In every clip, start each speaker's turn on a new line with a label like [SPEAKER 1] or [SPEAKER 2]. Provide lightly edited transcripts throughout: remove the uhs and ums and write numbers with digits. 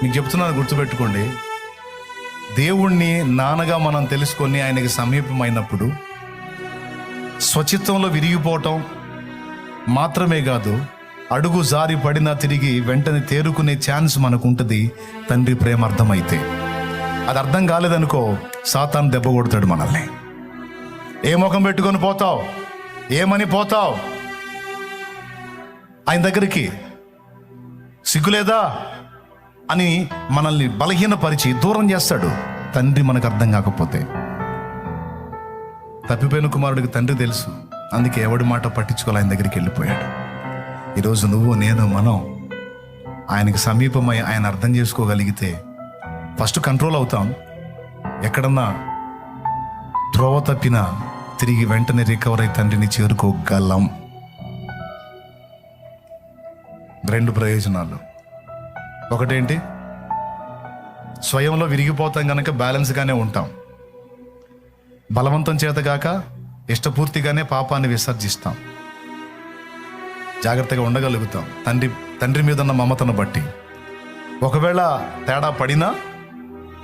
[SPEAKER 1] మీకు చెప్తున్నాను, గుర్తుపెట్టుకోండి. దేవుణ్ణి నాన్నగా మనం తెలుసుకొని ఆయనకి సమీపమైనప్పుడు స్వచిత్తంలో విరిగిపోవటం మాత్రమే కాదు, అడుగు జారి పడినా తిరిగి వెంటనే తేరుకునే ఛాన్స్ మనకు ఉంటుంది. తండ్రి ప్రేమ అర్థమైతే. అది అర్థం కాలేదనుకో, సాతాను దెబ్బ కొడతాడు మనల్ని. ఏ ముఖం పెట్టుకొని పోతావు, ఏమని పోతావు ఆయన దగ్గరికి, సిగ్గులేదా అని మనల్ని బలహీనపరిచి దూరం చేస్తాడు. తండ్రి మనకు అర్థం కాకపోతే. తప్పిపోయిన కుమారుడికి తండ్రి తెలుసు, అందుకే ఎవడి మాట పట్టించుకోవాలి, ఆయన దగ్గరికి వెళ్ళిపోయాడు. ఈరోజు నువ్వు, నేను, మనం ఆయనకి సమీపమై ఆయన అర్థం చేసుకోగలిగితే ఫస్ట్ కంట్రోల్ అవుతాం. ఎక్కడన్నా త్రోవ తప్పినా తిరిగి వెంటనే రికవర్ అయి తండ్రిని చేరుకోగలం. 2 ప్రయోజనాలు. ఒకటేంటి, స్వయంలో విరిగిపోతాం కనుక బ్యాలెన్స్గానే ఉంటాం. బలవంతం చేతగాక ఇష్టపూర్తిగానే పాపాన్ని విసర్జిస్తాం. జాగ్రత్తగా ఉండగలుగుతాం తండ్రి మీద ఉన్న మమతను బట్టి. ఒకవేళ తేడా పడినా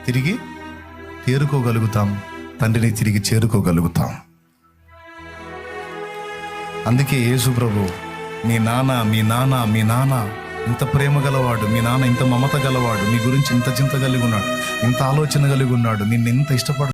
[SPEAKER 1] తిరిగి తేరుకోగలుగుతాం, తండ్రిని తిరిగి చేరుకోగలుగుతాం. అందుకే యేసు ప్రభు, మీ నాన్న ఇంత ప్రేమ గలవాడు, మీ నాన్న ఇంత మమత గలవాడు, నీ గురించి ఇంత చింత కలిగి ఉన్నాడు, ఇంత ఆలోచన కలిగి ఉన్నాడు, నిన్ను ఇంత ఇష్టపడు